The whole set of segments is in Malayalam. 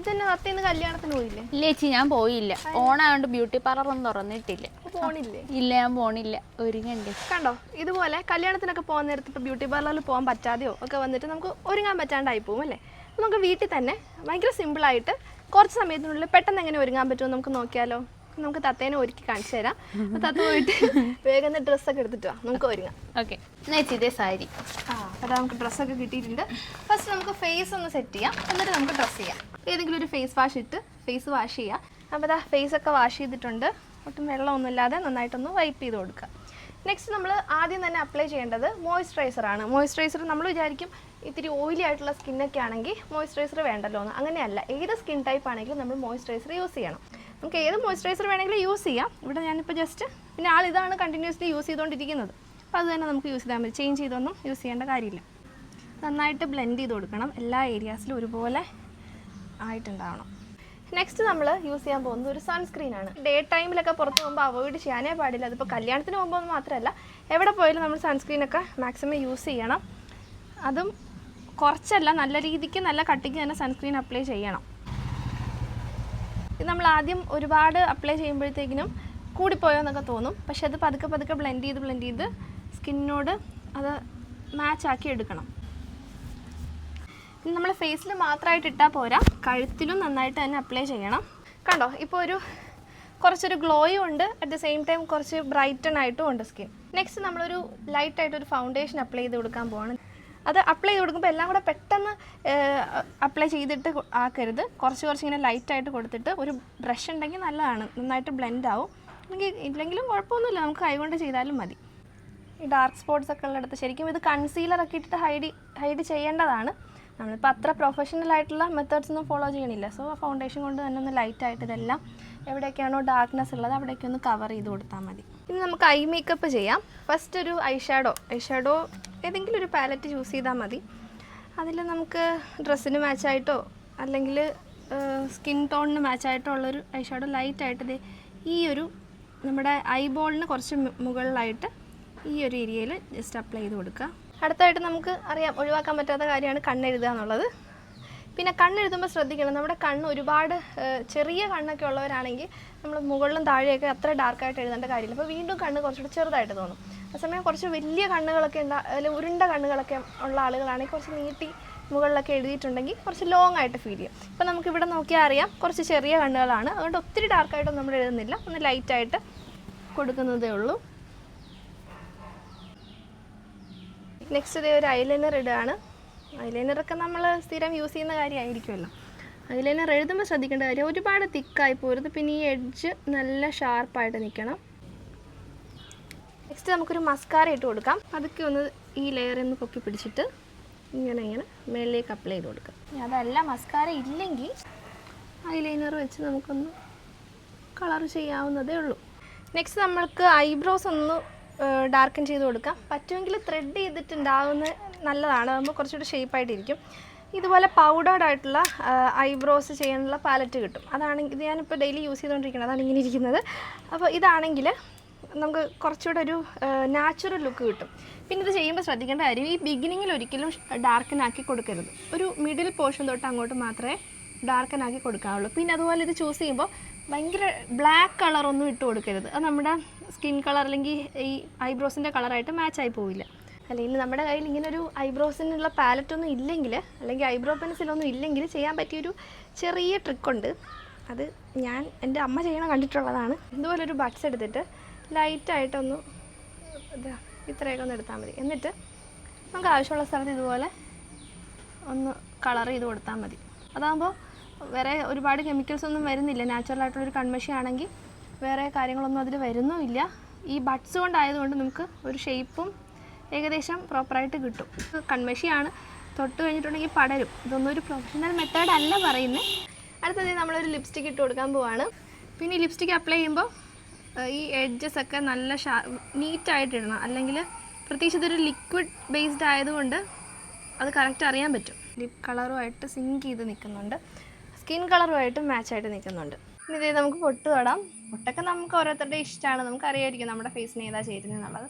ഇതന്നെ സത്യം കല്യാണത്തിന് പോയില്ലേ? ഇല്ല ചേച്ചി, ഞാൻ പോയില്ല. ഓണായോണ്ട് ബ്യൂട്ടി പാർലറൊന്നും തുറന്നിട്ടില്ല. പോണില്ലേ? ഇല്ല, ഞാൻ പോണില്ല. ഒരുങ്ങണ്ടേ. കണ്ടോ, ഇതുപോലെ കല്യാണത്തിനൊക്കെ പോകുന്ന നേരത്ത് ഇപ്പോൾ ബ്യൂട്ടി പാർലറിൽ പോകാൻ പറ്റാതെയോ ഒക്കെ വന്നിട്ട് നമുക്ക് ഒരുങ്ങാൻ പറ്റാണ്ടായി പോകും അല്ലേ? അപ്പോൾ നമുക്ക് വീട്ടിൽ തന്നെ ഭയങ്കര സിമ്പിളായിട്ട് കുറച്ച് സമയത്തിനുള്ളിൽ പെട്ടെന്ന് എങ്ങനെ ഒരുങ്ങാൻ പറ്റുമോ നമുക്ക് നോക്കിയാലോ? നമുക്ക് തത്തേനെ ഒരുക്കി കാണിച്ചു തരാം. അപ്പോൾ തത്ത പോയിട്ട് വേഗം ഡ്രസ്സൊക്കെ എടുത്തിട്ട് നമുക്ക് ഒരുങ്ങാം. ഓക്കെ, ചേച്ചി ഇതേ സാരി. അപ്പോൾ നമുക്ക് ഡ്രസ്സൊക്കെ കിട്ടിയിട്ടുണ്ട്. ഫസ്റ്റ് നമുക്ക് ഫേസ് ഒന്ന് സെറ്റ് ചെയ്യാം, എന്നിട്ട് നമുക്ക് ഡ്രസ്സ് ചെയ്യാം. ഏതെങ്കിലും ഒരു ഫേസ് വാഷ് ഇട്ട് ഫേസ് വാഷ് ചെയ്യാം. അപ്പോൾ ഇതാ ഫേസൊക്കെ വാഷ് ചെയ്തിട്ടുണ്ട്. ഒട്ടും വെള്ളമൊന്നുമില്ലാതെ നന്നായിട്ടൊന്ന് വൈപ്പ് ചെയ്ത് കൊടുക്കുക. നെക്സ്റ്റ് നമ്മൾ ആദ്യം തന്നെ അപ്ലൈ ചെയ്യേണ്ടത് മോയ്സ്ചറൈസറാണ്. മോയ്സ്ചറൈസർ നമ്മൾ വിചാരിക്കും ഇത്തിരി ഓയിലി ആയിട്ടുള്ള സ്കിന്നൊക്കെ ആണെങ്കിൽ മോയ്സ്ചറൈസർ വേണ്ടല്ലോ എന്ന്. അങ്ങനെയല്ല, ഏത് സ്കിൻ ടൈപ്പ് ആണെങ്കിലും നമ്മൾ മോയ്സ്ചറൈസർ യൂസ് ചെയ്യണം. നമുക്ക് ഏത് മോയ്സ്ചറൈസർ വേണമെങ്കിലും യൂസ് ചെയ്യാം. ഇവിടെ ഞാനിപ്പോൾ ജസ്റ്റ് പിന്നെ ഇതാണ് കണ്ടിന്യൂസ്ലി യൂസ് ചെയ്തുകൊണ്ടിരിക്കുന്നത്. അപ്പോൾ അത് തന്നെ നമുക്ക് യൂസ് ചെയ്താൽ മതി. ചേഞ്ച് ചെയ്തൊന്നും യൂസ് ചെയ്യേണ്ട കാര്യമില്ല. നന്നായിട്ട് ബ്ലെൻഡ് ചെയ്ത് കൊടുക്കണം. എല്ലാ ഏരിയാസിലും ഒരുപോലെ ആയിട്ടുണ്ടാവണം. നെക്സ്റ്റ് നമ്മൾ യൂസ് ചെയ്യാൻ പോകുന്നത് ഒരു സൺസ്ക്രീനാണ്. ഡേ ടൈമിലൊക്കെ പുറത്ത് പോകുമ്പോൾ അവോയ്ഡ് ചെയ്യാനേ പാടില്ല. അതിപ്പോൾ കല്യാണത്തിന് പോകുമ്പോൾ മാത്രമല്ല, എവിടെ പോയാലും നമ്മൾ സൺസ്ക്രീനൊക്കെ മാക്സിമം യൂസ് ചെയ്യണം. അതും കുറച്ചല്ല, നല്ല രീതിക്ക് നല്ല കട്ടിക്ക് തന്നെ സൺസ്ക്രീൻ അപ്ലൈ ചെയ്യണം. ഇത് നമ്മൾ ആദ്യം ഒരുപാട് അപ്ലൈ ചെയ്യുമ്പോഴത്തേക്കിനും കൂടിപ്പോയോ എന്നൊക്കെ തോന്നും. പക്ഷെ അത് പതുക്കെ പതുക്കെ ബ്ലെൻഡ് ചെയ്ത് സ്കിന്നിനോട് അത് മാച്ചാക്കി എടുക്കണം. ഇനി നമ്മൾ ഫേസിൽ മാത്രമായിട്ട് ഇട്ടാൽ പോരാ, കഴുത്തിലും നന്നായിട്ട് തന്നെ അപ്ലൈ ചെയ്യണം. കണ്ടോ, ഇപ്പോൾ കുറച്ചൊരു ഗ്ലോയും ഉണ്ട്, അറ്റ് ദ സെയിം ടൈം കുറച്ച് ബ്രൈറ്റൺ ആയിട്ടും ഉണ്ട് സ്കിൻ. നെക്സ്റ്റ് നമ്മളൊരു ലൈറ്റായിട്ടൊരു ഫൗണ്ടേഷൻ അപ്ലൈ ചെയ്ത് കൊടുക്കാൻ പോവാണ്. അത് അപ്ലൈ ചെയ്ത് കൊടുക്കുമ്പോൾ എല്ലാം കൂടെ പെട്ടെന്ന് അപ്ലൈ ചെയ്തിട്ട് ആക്കരുത്. കുറച്ച് ഇങ്ങനെ ലൈറ്റായിട്ട് കൊടുത്തിട്ട് ഒരു ബ്രഷ് ഉണ്ടെങ്കിൽ നല്ലതാണ്, നന്നായിട്ട് ബ്ലെൻഡ് ആവും. ഇല്ലെങ്കിലും കുഴപ്പമൊന്നുമില്ല, നമുക്ക് കൈകൊണ്ട് ചെയ്താലും മതി. ഈ ഡാർക്ക് സ്പോട്ട്സ് ഒക്കെ ഉള്ളിടത്ത് ശരിക്കും ഇത് കൺസീലറൊക്കെ ഇട്ടിട്ട് ഹൈഡ് ചെയ്യേണ്ടതാണ്. നമ്മളിപ്പോൾ അത്ര പ്രൊഫഷണൽ ആയിട്ടുള്ള മെത്തേഡ്സ് ഒന്നും ഫോളോ ചെയ്യണില്ല. സോ ആ ഫൗണ്ടേഷൻ കൊണ്ട് തന്നെ ഒന്ന് ലൈറ്റായിട്ട് ഇതെല്ലാം എവിടെയൊക്കെയാണോ ഡാർക്ക്നെസ് ഉള്ളത് അവിടേക്ക് ഒന്ന് കവർ ചെയ്ത് കൊടുത്താൽ മതി. ഇനി നമുക്ക് ഐ മേക്കപ്പ് ചെയ്യാം. ഫസ്റ്റ് ഒരു ഐഷാഡോ ഏതെങ്കിലും ഒരു പാലറ്റ് ചൂസ് ചെയ്താൽ മതി. അതിൽ നമുക്ക് ഡ്രസ്സിന് മാച്ചായിട്ടോ അല്ലെങ്കിൽ സ്കിൻ ടോണിന് മാച്ചായിട്ടോ ഉള്ളൊരു ഐഷാഡോ ലൈറ്റായിട്ട് ഈ ഒരു നമ്മുടെ ഐബോളിന് കുറച്ച് മുകളിലായിട്ട് ഈ ഒരു ഏരിയയിൽ ജസ്റ്റ് അപ്ലൈ ചെയ്ത് കൊടുക്കുക. അടുത്തായിട്ട് നമുക്ക് അറിയാം, ഒഴിവാക്കാൻ പറ്റാത്ത കാര്യമാണ് കണ്ണെഴുതുക എന്നുള്ളത്. പിന്നെ കണ്ണെഴുതുമ്പോൾ ശ്രദ്ധിക്കണം, നമ്മുടെ കണ്ണ് ഒരുപാട് ചെറിയ കണ്ണൊക്കെ ഉള്ളവരാണെങ്കിൽ നമ്മൾ മുകളിലും താഴെയൊക്കെ അത്ര ഡാർക്കായിട്ട് എഴുതേണ്ട കാര്യമില്ല. അപ്പോൾ വീണ്ടും കണ്ണ് കുറച്ചുകൂടി ചെറുതായിട്ട് തോന്നും. അതേസമയം കുറച്ച് വലിയ കണ്ണുകളൊക്കെ അല്ലെങ്കിൽ ഉരുണ്ട കണ്ണുകളൊക്കെ ഉള്ള ആളുകളാണെങ്കിൽ കുറച്ച് നീട്ടി മുകളിലൊക്കെ എഴുതിയിട്ടുണ്ടെങ്കിൽ കുറച്ച് ലോങ് ആയിട്ട് ഫീൽ ചെയ്യും. ഇപ്പോൾ നമുക്കിവിടെ നോക്കിയാൽ അറിയാം കുറച്ച് ചെറിയ കണ്ണുകളാണ്, അതുകൊണ്ട് ഒത്തിരി ഡാർക്കായിട്ടൊന്നും നമ്മൾ എഴുതുന്നില്ല, ഒന്ന് ലൈറ്റായിട്ട് കൊടുക്കുന്നതേ ഉള്ളൂ. നെക്സ്റ്റ് ഇതേ ഒരു ഐലൈനർ ഇടുകയാണ്. ഐലൈനറൊക്കെ നമ്മൾ സ്ഥിരം യൂസ് ചെയ്യുന്ന കാര്യമായിരിക്കുമല്ലോ. ഐലൈനർ എഴുതുമ്പോൾ ശ്രദ്ധിക്കേണ്ട കാര്യം ഒരുപാട് തിക്കായി പോരുത്, പിന്നെ ഈ എഡ്ജ് നല്ല ഷാർപ്പായിട്ട് നിൽക്കണം. നെക്സ്റ്റ് നമുക്കൊരു മസ്കാര ഇട്ട് കൊടുക്കാം. അതൊക്കെ ഒന്ന് ഈ ലെയറിൽ നിന്ന് പൊക്കി പിടിച്ചിട്ട് ഇങ്ങനെ മേളിലേക്ക് അപ്ലൈ ചെയ്ത് കൊടുക്കാം. അതല്ല മസ്കാര ഇല്ലെങ്കിൽ ഐലൈനർ വെച്ച് നമുക്കൊന്ന് കളർ ചെയ്യാവുന്നതേ ഉള്ളൂ. നെക്സ്റ്റ് നമ്മൾക്ക് ഐബ്രോസ് ഒന്ന് ഡാർക്കൻ ചെയ്ത് കൊടുക്കാം. പറ്റുമെങ്കിൽ ത്രെഡ് ചെയ്തിട്ടുണ്ടാവുന്ന നല്ലതാണ്, അതാകുമ്പോൾ കുറച്ചുകൂടി ഷേപ്പായിട്ടിരിക്കും. ഇതുപോലെ പൗഡേർഡ് ആയിട്ടുള്ള ഐബ്രോസ് ചെയ്യാനുള്ള പാലറ്റ് കിട്ടും. അതാണെങ്കിൽ ഇത് ഞാനിപ്പോൾ ഡെയിലി യൂസ് ചെയ്തുകൊണ്ടിരിക്കുന്നത്, അതാണ് ഇങ്ങനെ ഇരിക്കുന്നത്. അപ്പോൾ ഇതാണെങ്കിൽ നമുക്ക് കുറച്ചുകൂടെ ഒരു നാച്ചുറൽ ലുക്ക് കിട്ടും. പിന്നെ ഇത് ചെയ്യുമ്പോൾ ശ്രദ്ധിക്കേണ്ട കാര്യം, ഈ ബിഗിനിങ്ങിൽ ഒരിക്കലും ഡാർക്കനാക്കി കൊടുക്കരുത്. ഒരു മിഡിൽ പോർഷൻ തൊട്ട് അങ്ങോട്ട് മാത്രമേ ഡാർക്കനാക്കി കൊടുക്കാവുള്ളൂ. പിന്നെ അതുപോലെ ഇത് ചൂസ് ചെയ്യുമ്പോൾ ഭയങ്കര ബ്ലാക്ക് കളറൊന്നും ഇട്ട് കൊടുക്കരുത്. അത് നമ്മുടെ സ്കിൻ കളർ അല്ലെങ്കിൽ ഈ ഐബ്രോസിൻ്റെ കളറായിട്ട് മാച്ചായി പോവില്ല. അല്ലെങ്കിൽ നമ്മുടെ കയ്യിൽ ഇങ്ങനൊരു ഐബ്രോസിനുള്ള പാലറ്റൊന്നും ഇല്ലെങ്കിൽ, അല്ലെങ്കിൽ ഐബ്രോ പെൻസിലൊന്നും ഇല്ലെങ്കിൽ ചെയ്യാൻ പറ്റിയൊരു ചെറിയ ട്രിക്കുണ്ട്. അത് ഞാൻ എൻ്റെ അമ്മ ചെയ്യണ കണ്ടിട്ടുള്ളതാണ്. ഇതുപോലൊരു ബഡ്സ് എടുത്തിട്ട് ലൈറ്റായിട്ടൊന്ന് ഇത്രയൊക്കെ ഒന്ന് എടുത്താൽ മതി. എന്നിട്ട് നമുക്ക് ആവശ്യമുള്ള സ്ഥലത്ത് ഇതുപോലെ ഒന്ന് കളർ ചെയ്ത് കൊടുത്താൽ മതി. അതാകുമ്പോൾ വേറെ ഒരുപാട് കെമിക്കൽസ് ഒന്നും വരുന്നില്ല. നാച്ചുറലായിട്ടുള്ളൊരു കൺമഷി ആണെങ്കിൽ വേറെ കാര്യങ്ങളൊന്നും അതിൽ വരുന്നുമില്ല. ഈ ബഡ്സ് കൊണ്ടായതുകൊണ്ട് നമുക്ക് ഒരു ഷേപ്പും ഏകദേശം പ്രോപ്പറായിട്ട് കിട്ടും. കൺമഷിയാണ്, തൊട്ട് കഴിഞ്ഞിട്ടുണ്ടെങ്കിൽ പടരും. ഇതൊന്നും ഒരു പ്രൊഫഷണൽ മെത്തേഡ് അല്ല പറയുന്നത്. അടുത്തത് നമ്മളൊരു ലിപ്സ്റ്റിക്ക് ഇട്ട് കൊടുക്കാൻ പോവാണ്. പിന്നെ ഈ ലിപ്സ്റ്റിക്ക് അപ്ലൈ ചെയ്യുമ്പോൾ ഈ എഡ്ജസ് ഒക്കെ നല്ല നീറ്റായിട്ട് ഇടണം. അല്ലെങ്കിൽ പ്രത്യേകിച്ച് ഇതൊരു ലിക്വിഡ് ബേസ്ഡ് ആയതുകൊണ്ട് അത് കറക്റ്റ് അറിയാൻ പറ്റും. ലിപ് കളറുമായിട്ട് സിങ്ക് ചെയ്ത് നിൽക്കുന്നുണ്ട്, സ്കിൻ കളറുമായിട്ട് മാച്ചായിട്ട് നിൽക്കുന്നുണ്ട്. ഇനി ഇതേ നമുക്ക് പൊട്ട് തൊടാം. പൊട്ടൊക്കെ നമുക്ക് ഓരോരുത്തരുടെ ഇഷ്ടമാണ്, നമുക്കറിയാമായിരിക്കും നമ്മുടെ ഫേസിന് ഏതാ ചേരുന്നതെന്നുള്ളത്.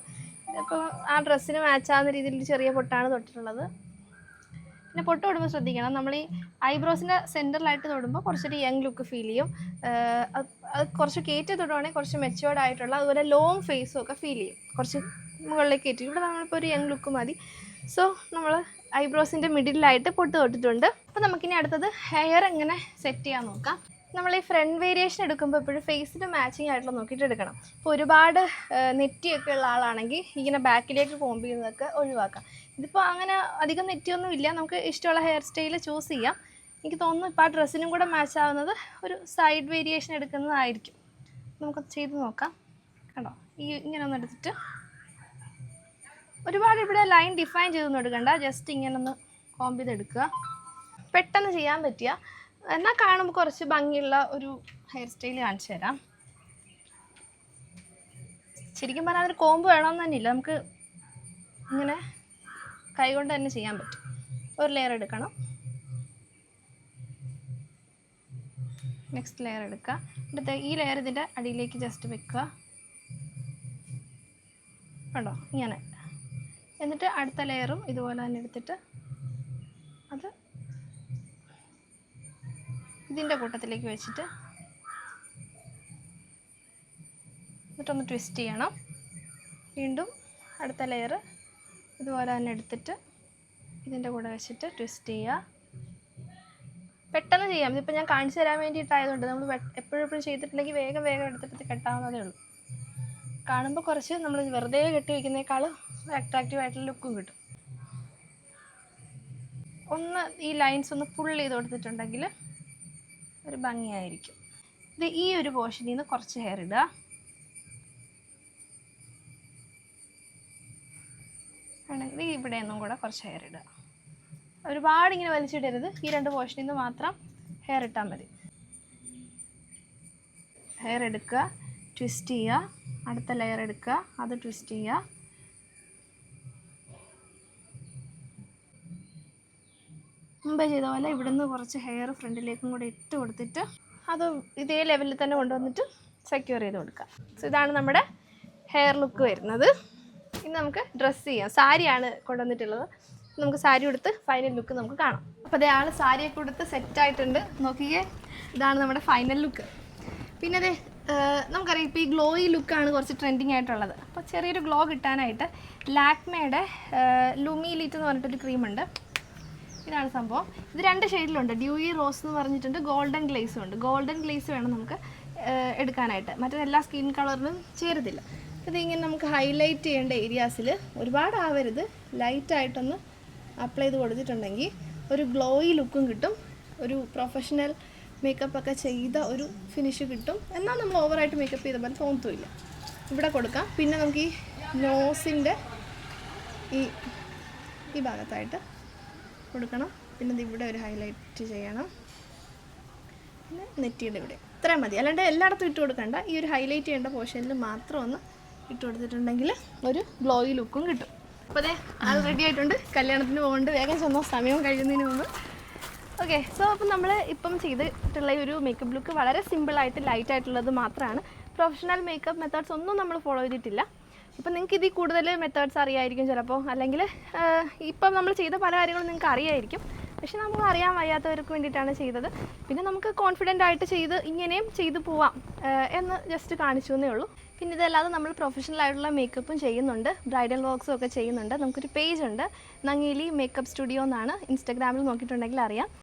ഇപ്പോൾ ആ ഡ്രസ്സിന് മാച്ചാകുന്ന രീതിയിൽ ചെറിയ പൊട്ടാണ് തൊട്ടിട്ടുള്ളത്. പിന്നെ പൊട്ട് തൊടുമ്പോൾ ശ്രദ്ധിക്കണം, നമ്മൾ ഈ ഐബ്രോസിൻ്റെ സെൻറ്ററിലായിട്ട് തൊടുമ്പോൾ കുറച്ചൊരു യങ് ലുക്ക് ഫീൽ ചെയ്യും. അത് കുറച്ച് കയറ്റി തൊടുവാണെങ്കിൽ കുറച്ച് മെച്ചുവേർഡ് ആയിട്ടുള്ള അതുപോലെ ലോങ് ഫേസും ഒക്കെ ഫീൽ ചെയ്യും. കുറച്ച് മുകളിലേക്ക് കയറ്റി. ഇവിടെ നമ്മളിപ്പോൾ ഒരു യങ് ലുക്ക് മതി. സോ നമ്മൾ ഐബ്രോസിൻ്റെ മിഡിലായിട്ട് പൊട്ട് തൊട്ടിട്ടുണ്ട്. അപ്പോൾ നമുക്കിനി അടുത്തത് ഹെയർ എങ്ങനെ സെറ്റ് ചെയ്യാൻ നോക്കാം. നമ്മൾ ഈ ഫ്രണ്ട് വേരിയേഷൻ എടുക്കുമ്പോൾ എപ്പോഴും ഫേസിന് മാച്ചിങ് ആയിട്ടുള്ള നോക്കിയിട്ട് എടുക്കണം. ഇപ്പോൾ ഒരുപാട് നെറ്റിയൊക്കെ ഉള്ള ആളാണെങ്കിൽ ഇങ്ങനെ ബാക്കിലേക്ക് കോംബ് ചെയ്യുന്നതൊക്കെ ഒഴിവാക്കാം. ഇതിപ്പോൾ അങ്ങനെ അധികം നെറ്റിയൊന്നും ഇല്ല, നമുക്ക് ഇഷ്ടമുള്ള ഹെയർ സ്റ്റൈൽ ചൂസ് ചെയ്യാം. എനിക്ക് തോന്നുന്നു ഇപ്പോൾ ആ ഡ്രസ്സിനും കൂടെ മാച്ച് ആവുന്നത് ഒരു സൈഡ് വേരിയേഷൻ എടുക്കുന്നതായിരിക്കും. നമുക്ക് ചെയ്ത് നോക്കാം. കണ്ടോ, ഈ ഇങ്ങനെ ഒന്ന് എടുത്തിട്ട് ഒരുപാട് ഇവിടെ ലൈൻ ഡിഫൈൻ ചെയ്തൊന്നും എടുക്കണ്ട, ജസ്റ്റ് ഇങ്ങനെ ഒന്ന് കോംബ് ചെയ്തെടുക്കുക. പെട്ടെന്ന് ചെയ്യാൻ പറ്റിയ എന്നാൽ കാണുമ്പോൾ കുറച്ച് ഭംഗിയുള്ള ഒരു ഹെയർ സ്റ്റൈൽ കാണിച്ചു തരാം. ശരിക്കും പറഞ്ഞാൽ അതിന് കോമ്പ് വേണമെന്ന് തന്നെ ഇല്ല, നമുക്ക് ഇങ്ങനെ കൈകൊണ്ട് തന്നെ ചെയ്യാൻ പറ്റും. ഒരു ലെയർ എടുക്കണം, നെക്സ്റ്റ് ലെയർ എടുക്കുക, എന്നിട്ട് ഈ ലെയർ ഇതിൻ്റെ അടിയിലേക്ക് ജസ്റ്റ് വെക്കുക. കണ്ടോ ഇങ്ങനെ. എന്നിട്ട് അടുത്ത ലെയറും ഇതുപോലെ തന്നെ എടുത്തിട്ട് അത് ഇതിൻ്റെ കൂട്ടത്തിലേക്ക് വെച്ചിട്ട് എന്നിട്ടൊന്ന് ട്വിസ്റ്റ് ചെയ്യണം. വീണ്ടും അടുത്ത ലെയർ ഇതുപോലെ തന്നെ എടുത്തിട്ട് ഇതിൻ്റെ കൂടെ വെച്ചിട്ട് ട്വിസ്റ്റ് ചെയ്യുക. പെട്ടെന്ന് ചെയ്യാം. ഇതിപ്പോൾ ഞാൻ കാണിച്ചു തരാൻ വേണ്ടിയിട്ടായതുകൊണ്ട് നമ്മൾ എപ്പോഴും ചെയ്തിട്ടുണ്ടെങ്കിൽ വേഗം എടുത്തിട്ട് കെട്ടാവുന്നതേ ഉള്ളൂ. കാണുമ്പോൾ കുറച്ച് നമ്മൾ വെറുതെ കെട്ടി വയ്ക്കുന്നേക്കാളും അട്രാക്റ്റീവ് ആയിട്ടുള്ള ലുക്കും കിട്ടും. ഒന്ന് ഈ ലൈൻസ് ഒന്ന് ഫുൾ ചെയ്ത് കൊടുത്തിട്ടുണ്ടെങ്കിൽ ഒരു ഭംഗിയായിരിക്കും. ഇത് ഈ ഒരു പോർഷനിൽ നിന്ന് കുറച്ച് ഹെയർ ഇടുക. ആണെങ്കിൽ ഇവിടെ നിന്നും കൂടെ കുറച്ച് ഹെയർ ഇടുക. ഒരുപാട് ഇങ്ങനെ വലിച്ചിടരുത്, ഈ രണ്ട് പോർഷനിൽ നിന്ന് മാത്രം ഹെയർ ഇട്ടാൽ മതി. ഹെയർ എടുക്കുക, ട്വിസ്റ്റ് ചെയ്യുക, അടുത്ത ലെയർ എടുക്കുക, അത് ട്വിസ്റ്റ് ചെയ്യുക. മുമ്പേ ചെയ്ത പോലെ ഇവിടുന്ന് കുറച്ച് ഹെയർ ഫ്രണ്ടിലേക്കും കൂടെ ഇട്ട് കൊടുത്തിട്ട് അത് ഇതേ ലെവലിൽ തന്നെ കൊണ്ടുവന്നിട്ട് സെക്യൂർ ചെയ്ത് കൊടുക്കുക. സോ ഇതാണ് നമ്മുടെ ഹെയർ ലുക്ക് വരുന്നത്. ഇനി നമുക്ക് ഡ്രസ്സ് ചെയ്യാം. സാരിയാണ് കൊണ്ടുവന്നിട്ടുള്ളത്. നമുക്ക് സാരി ഉടുത്ത് ഫൈനൽ ലുക്ക് നമുക്ക് കാണാം. അപ്പോൾ അതേ ആൾ സാരിയൊക്കെ ഉടുത്ത് സെറ്റായിട്ടുണ്ട്. നോക്കിയേ, ഇതാണ് നമ്മുടെ ഫൈനൽ ലുക്ക്. പിന്നെ അതെ നമുക്കറിയാം ഇപ്പോൾ ഈ ഗ്ലോയി ലുക്കാണ് കുറച്ച് ട്രെൻഡിങ് ആയിട്ടുള്ളത്. അപ്പോൾ ചെറിയൊരു ഗ്ലോ കിട്ടാനായിട്ട് ലാക്മേയുടെ ലുമിലിറ്റ് എന്ന് പറഞ്ഞിട്ടൊരു ക്രീമുണ്ട്. ഇതാണ് സംഭവം. ഇത് രണ്ട് ഷെയ്ഡിലുണ്ട്. ഡ്യൂയി റോസ് എന്ന് പറഞ്ഞിട്ടുണ്ട്, ഗോൾഡൻ ഗ്ലേസും ഉണ്ട്. ഗോൾഡൻ ഗ്ലേസ് വേണം നമുക്ക് എടുക്കാനായിട്ട്, മറ്റേ എല്ലാ സ്കിൻ കളറിനും ചേരത്തില്ല. ഇതിങ്ങനെ നമുക്ക് ഹൈലൈറ്റ് ചെയ്യേണ്ട ഏരിയാസിൽ ഒരുപാട് ആവരുത്, ലൈറ്റായിട്ടൊന്ന് അപ്ലൈ ചെയ്ത് കൊടുത്തിട്ടുണ്ടെങ്കിൽ ഒരു ഗ്ലോയി ലുക്കും കിട്ടും, ഒരു പ്രൊഫഷണൽ മേക്കപ്പ് ഒക്കെ ചെയ്ത ഒരു ഫിനിഷ് കിട്ടും. എന്നാൽ നമ്മൾ ഓവറായിട്ട് മേക്കപ്പ് ചെയ്ത പോലെ തോന്നത്തുമില്ല. ഇവിടെ കൊടുക്കാം. പിന്നെ നമുക്ക് ഈ നോസിൻ്റെ ഈ ഭാഗത്തായിട്ട് കൊടുക്കണം. പിന്നെ ഇത് ഇവിടെ ഒരു ഹൈലൈറ്റ് ചെയ്യണം. പിന്നെ നെറ്റിയുടെ ഇവിടെ ഇത്രയും മതി, അല്ലാണ്ട് എല്ലായിടത്തും ഇട്ട് കൊടുക്കണ്ട. ഈ ഒരു ഹൈലൈറ്റ് ചെയ്യേണ്ട പോർഷനിൽ മാത്രം ഒന്ന് ഇട്ട് കൊടുത്തിട്ടുണ്ടെങ്കിൽ ഒരു ഗ്ലോയി ലുക്കും കിട്ടും. അപ്പോൾ അതെ ആൾ റെഡി ആയിട്ടുണ്ട്. കല്യാണത്തിന് പോകുന്നുണ്ട്, വേഗം ചെന്നോ സമയം കഴിയുന്നതിന് മുമ്പ്. ഓക്കെ, സോ അപ്പം നമ്മൾ ഇപ്പം ചെയ്തിട്ടുള്ള ഒരു മേക്കപ്പ് ലുക്ക് വളരെ സിമ്പിളായിട്ട് ലൈറ്റായിട്ടുള്ളത് മാത്രമാണ്. പ്രൊഫഷണൽ മേക്കപ്പ് മെത്തേഡ്സ് ഒന്നും നമ്മൾ ഫോളോ ചെയ്തിട്ടില്ല. ഇപ്പം നിങ്ങൾക്ക് ഇതിൽ കൂടുതൽ മെത്തേഡ്സ് അറിയായിരിക്കും ചിലപ്പോൾ, അല്ലെങ്കിൽ ഇപ്പം നമ്മൾ ചെയ്ത പല കാര്യങ്ങളും നിങ്ങൾക്ക് അറിയായിരിക്കും. പക്ഷെ നമുക്ക് അറിയാൻ വയ്യാത്തവർക്ക് വേണ്ടിയിട്ടാണ് ചെയ്തത്. പിന്നെ നമുക്ക് കോൺഫിഡൻ്റ് ആയിട്ട് ഇങ്ങനെയും ചെയ്തു പോവാം എന്ന് ജസ്റ്റ് കാണിച്ചു എന്നേ ഉള്ളൂ. പിന്നെ ഇതല്ലാതെ നമ്മൾ പ്രൊഫഷണൽ ആയിട്ടുള്ള മേക്കപ്പും ചെയ്യുന്നുണ്ട്, ബ്രൈഡൽ വർക്ക്സും ഒക്കെ ചെയ്യുന്നുണ്ട്. നമുക്കൊരു പേജ് ഉണ്ട്, നങ്ങേലി മേക്കപ്പ് സ്റ്റുഡിയോ എന്നാണ്. ഇൻസ്റ്റാഗ്രാമിൽ നോക്കിയിട്ടുണ്ടെങ്കിൽ അറിയാം.